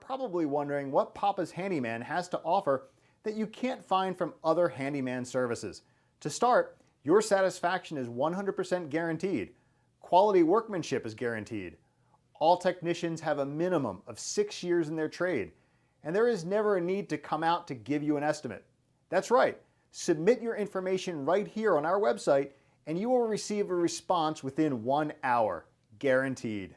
probably wondering what Papa's Handyman has to offer that you can't find from other handyman services. To start, your satisfaction is 100% guaranteed. Quality workmanship is guaranteed. All technicians have a minimum of 6 years in their trade, and there is never a need to come out to give you an estimate. That's right, submit your information right here on our website and you will receive a response within 1 hour, guaranteed.